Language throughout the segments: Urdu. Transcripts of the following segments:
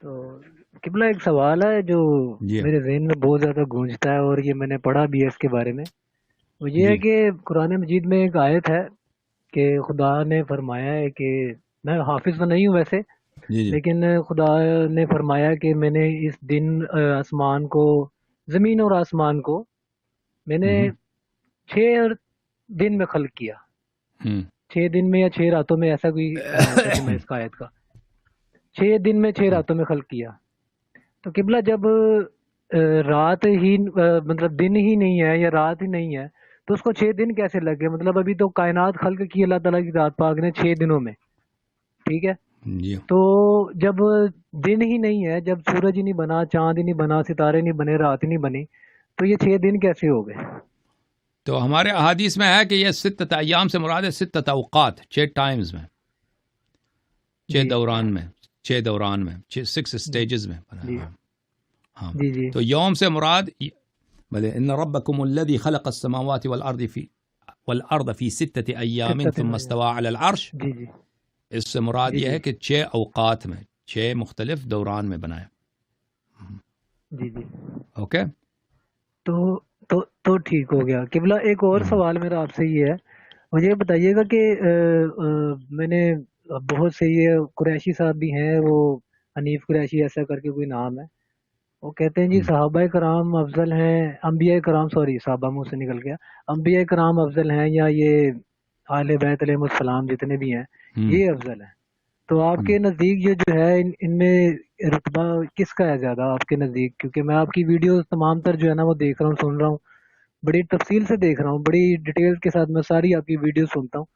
تو قبلہ ایک سوال ہے جو جی میرے ذہن میں بہت زیادہ گونجتا ہے، اور یہ میں نے پڑھا بھی ہے اس کے بارے میں. وہ یہ ہے جی کہ قرآن مجید میں ایک آیت ہے کہ خدا نے فرمایا ہے کہ میں حافظ تو نہیں ہوں ویسے، جی جی لیکن خدا نے فرمایا کہ میں نے اس دن آسمان کو، زمین اور آسمان کو میں نے ہوں 6 دن میں خلق کیا. ہوں 6 دن میں یا 6 راتوں میں، ایسا کوئی ترجمہ ہے اس کا آیت کا. 6 دن میں 6 راتوں میں خلق کیا. تو قبلہ جب رات ہی مطلب دن ہی نہیں ہے یا رات ہی نہیں ہے، تو اس کو 6 دن کیسے لگ گئے؟ مطلب ابھی تو کائنات خلق کی اللہ تعالیٰ کی ذات پاک نے 6 دنوں میں، ٹھیک ہے. جی تو جب دن ہی نہیں ہے، جب سورج ہی نہیں بنا، چاند ہی نہیں بنا، ستارے نہیں بنے، رات ہی نہیں بنی، تو یہ 6 دن کیسے ہو گئے؟ تو ہمارے احادیث میں ہے کہ یہ ستت ایام سے مراد ہے ستت اوقات، 6 ٹائمز میں، چھ جی دوران میں، 6 دوران میں، 6 جی اسٹیجز میں بنا. جی ہاں ہاں. جی جی تو یوم سے مراد بلے ان ربکم الذی خلق السماوات والارض فی 6 ایام ستت ثم استوى علی العرش. جی جی اس سے مراد جی یہ جی ہے کہ 6 اوقات میں، 6 مختلف دوران میں بنایا. جی جی اوکے. تو تو ٹھیک ہو گیا. قبلہ ایک اور سوال میرا آپ سے یہ ہے، مجھے یہ بتائیے گا کہ میں نے بہت سے یہ قریشی صاحب بھی ہیں، وہ حنیف قریشی ایسا کر کے کوئی نام ہے، وہ کہتے ہیں جی صحابہ کرام افضل ہیں، انبیاء کرام، سوری صحابہ منہ سے نکل گیا، انبیاء کرام افضل ہیں، یا یہ اہل بیت علیہ السلام جتنے بھی ہیں یہ افضل ہیں. تو آپ کے نزدیک یہ جو ہے ان میں رتبہ کس کا ہے زیادہ آپ کے نزدیک؟ کیونکہ میں آپ کی ویڈیوز تمام تر جو ہے نا وہ دیکھ رہا ہوں، سن رہا ہوں، بڑی تفصیل سے دیکھ رہا ہوں، بڑی ڈیٹیل کے ساتھ میں ساری آپ کی ویڈیو سنتا ہوں.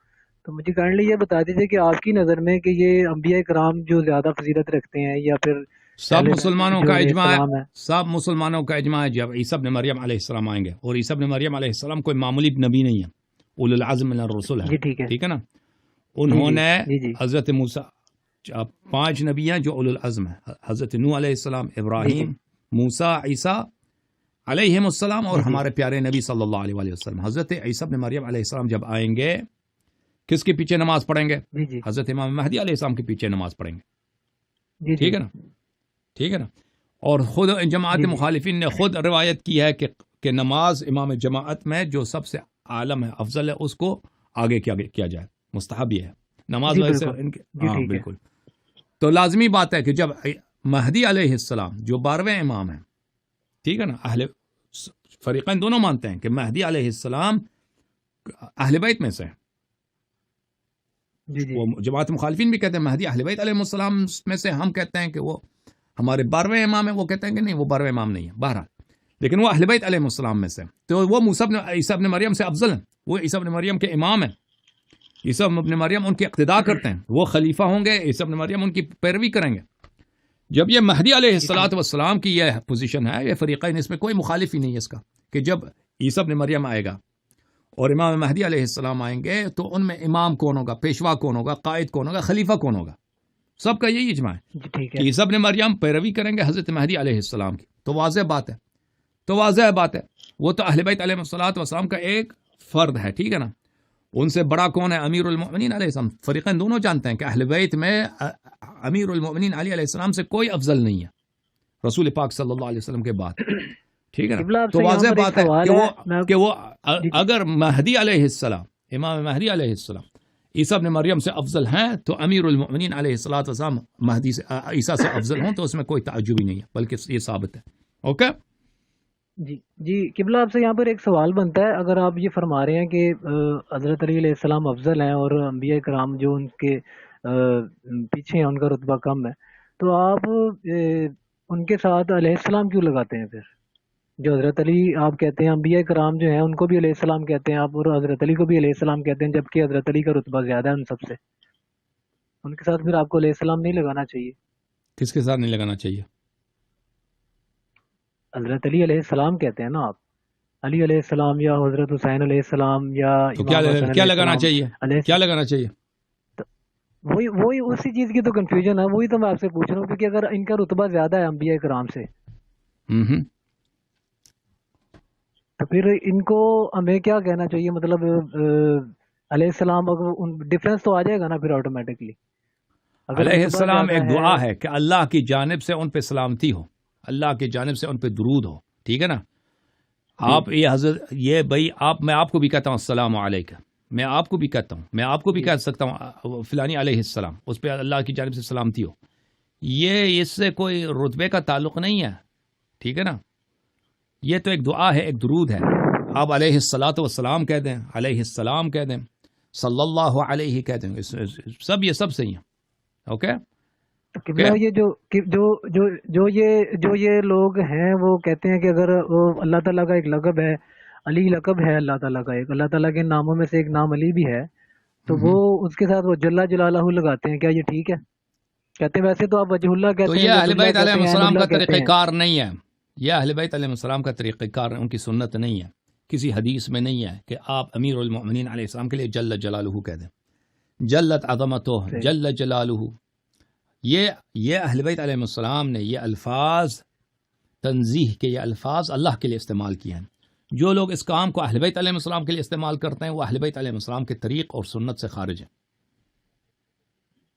تو مجھے کائنڈلی یہ بتا دیجیے کہ آپ کی نظر میں کہ یہ انبیاء کرام جو زیادہ فضیلت رکھتے ہیں، یا پھر سب اہل بیت مسلمانوں جو کا علیہ اجماع ہے، السلام ہے؟ سب مسلمانوں کا اجماع ہے جب عیسی ابن مریم علیہ السلام آئیں گے، اور عیسی ابن مریم علیہ السلام کوئی معمولی نبی نہیں ہے، اولو العزم من الرسل ہے. جی ٹھیک ہے. ٹھیک ہے نا. جی انہوں جی نے جی جی حضرت موسیٰ، 5 نبی ہیں جو اولو العزم ہیں، حضرت نوح علیہ السلام، جی جی ابراہیم، موسیٰ، عیسیٰ علیہم السلام، اور جی جی ہمارے پیارے نبی صلی اللہ علیہ وآلہ وسلم. حضرت عیسی ابن مریم علیہ السلام جب آئیں گے، کس کے پیچھے نماز پڑھیں گے؟ جی جی حضرت امام مہدی علیہ السلام کے پیچھے نماز پڑھیں گے. جی ٹھیک جی ہے نا. ٹھیک ہے نا. اور خود جماعت جی جی مخالفین نے خود روایت کی ہے کہ نماز امام جماعت میں جو سب سے عالم ہے، افضل ہے، اس کو آگے کیا جائے، مستحب یہ ہے نماز جی ویسے بالکل. ان کے. جی ہاں ٹھیک ہے. بالکل. تو لازمی بات ہے کہ جب مہدی علیہ السلام جو 12ویں امام ہیں، ٹھیک ہے نا، فریقین دونوں مانتے ہیں کہ مہدی علیہ السلام اہل بیت میں سے ہیں. جی جی وہ جماعت مخالفین بھی کہتے ہیں مہدی اہل بیت علیہ السلام میں سے، ہم کہتے ہیں کہ وہ ہمارے 12ویں امام ہیں، وہ کہتے ہیں کہ نہیں، وہ 12ویں امام نہیں ہے. بہرحال لیکن وہ اہل بیت علیہ السلام میں سے، تو وہ عیسیٰ ابن مریم سے افضل ہیں. وہ عیسیٰ ابن مریم کے امام ہیں. عیسیٰ ابن مریم ان کی اقتداء کرتے ہیں، وہ خلیفہ ہوں گے، عیسیٰ ابن مریم ان کی پیروی کریں گے. جب یہ مہدی علیہ جی ٹھیک. السلام کی یہ پوزیشن ہے، یہ فریقین، اس میں کوئی مخالف ہی نہیں ہے اس کا، کہ جب عیسیٰ ابن مریم آئے گا اور امام مہدی علیہ السلام آئیں گے، تو ان میں امام کون ہوگا، پیشوا کون ہوگا، قائد کون ہوگا، خلیفہ کون ہوگا. سب کا یہی اجماع ہے جی ٹھیک کہ ہے. عیسیٰ ابن مریم پیروی کریں گے حضرت مہدی علیہ السلام کی. تو واضح بات ہے، تو واضح بات ہے، وہ تو اہل بیت علیہ السلام کا ایک فرد ہے. ٹھیک ہے نا. ان سے بڑا کون ہے؟ امیر المؤمنین علیہ السلام. فریقین دونوں جانتے ہیں کہ اہل بیت میں امیر المؤمنین علی علیہ السلام سے کوئی افضل نہیں ہے رسول پاک صلی اللہ علیہ وسلم کے بعد. ٹھیک ہے نا. قبلہ آپ تو سے یہاں واضح پر ایک بات ہے سوال ہے، میں کہ وہ جی جی اگر مہدی علیہ السلام، امام مہدی علیہ السلام عیسیٰ ابن مریم سے افضل ہیں، تو امیر المؤمنین علیہ السلام مہدی سے، عیسیٰ سے افضل ہوں، تو اس میں کوئی تعجب ہی نہیں ہے، بلکہ یہ ثابت ہے. اوکے. جی جی. قبلہ آپ سے یہاں پر ایک سوال بنتا ہے، اگر آپ یہ فرما رہے ہیں کہ حضرت علی علیہ السلام افضل ہیں اور انبیاء کرام جو ان کے پیچھے ہیں ان کا رتبہ کم ہے، تو آپ ان کے ساتھ علیہ السلام کیوں لگاتے ہیں پھر؟ جو حضرت علی آپ کہتے ہیں، انبیاء کرام جو ہیں ان کو بھی علیہ السلام کہتے ہیں آپ، اور حضرت علی کو بھی علیہ السلام کہتے ہیں، جبکہ حضرت علی کا رتبہ زیادہ ہے ان سب سے. ان کے ساتھ پھر آپ کو علیہ السلام نہیں لگانا چاہیے؟ کس کے ساتھ نہیں لگانا چاہیے؟ حضرت علی علیہ السلام کہتے ہیں نا آپ، علی علیہ السلام یا حضرت حسین علیہ السلام یا تو امام حسن کیا علیہ لگانا السلام چاہیے؟ علیہ کیا لگانا چاہیے؟ وہی اسی چیز کی تو کنفیوژن ہے، وہی تو میں آپ سے پوچھ رہا ہوں، کیونکہ اگر ان کا رتبہ زیادہ ہے انبیاء کرام سے، تو پھر ان کو ہمیں کیا کہنا چاہیے؟ مطلب علیہ السلام ڈفرینس تو آ جائے گا نا پھر آٹومیٹکلی. اگر علیہ رتبہ السلام زیادہ ایک دعا ہے کہ اللہ کی جانب سے ان پہ سلامتی ہو، اللہ کی جانب سے ان پہ درود ہو، ٹھیک ہے نا؟ آپ یہ حضرت یہ بھائی میں آپ کو بھی کہتا ہوں السلام علیکم، میں آپ کو بھی کہتا ہوں، میں آپ کو بھی کہہ سکتا ہوں فلانی علیہ السلام، اس پہ اللہ کی جانب سے سلامتی ہو، یہ اس سے کوئی رتبے کا تعلق نہیں ہے، ٹھیک ہے نا؟ یہ تو ایک دعا ہے، ایک درود ہے، آپ علیہ الصلاۃ والسلام کہہ دیں، علیہ السلام کہہ دیں، صلی اللہ علیہ کہہ دیں، سب یہ سب صحیح ہیں، اوکے؟ قبلہ یہ جو یہ لوگ ہیں وہ کہتے ہیں کہ اگر وہ اللہ تعالیٰ کا ایک لقب ہے، علی لقب ہے اللہ تعالیٰ کا، ایک اللہ تعالیٰ کے ناموں میں سے ایک نام علی بھی ہے، تو وہ اس کے ساتھ وہ جل جلالہ لگاتے ہیں، کیا یہ ٹھیک ہے؟ کہتے ہیں ویسے تو آپ وجہ اللہ تو کہتے ہیں، یہ ید اہل اللہ بیت علیہ کہتے ہیں، عین السلام کا اللہ کہتے طریقہ ہیں۔ کار نہیں ہے، یہ اہل بیت علیہ السلام کا طریقہ کار، ان کی سنت نہیں ہے، کسی حدیث میں نہیں ہے کہ آپ امیر المؤمنین علیہ السلام کے لیے جل جلالہ کہہ دیں، جلت عظمتہ، جل جلالہ، یہ اہل بیت علیہ السلام نے یہ الفاظ تنزیح کے، یہ الفاظ اللہ کے لیے استعمال کیے ہیں۔ جو لوگ اس کام کو اہل بیت علیہ السلام کے لیے استعمال کرتے ہیں وہ اہل بیت علیہ السلام کے طریق اور سنت سے خارج ہیں،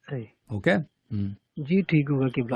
صحیح، اوکے؟ جی ٹھیک ہوگا قبلہ۔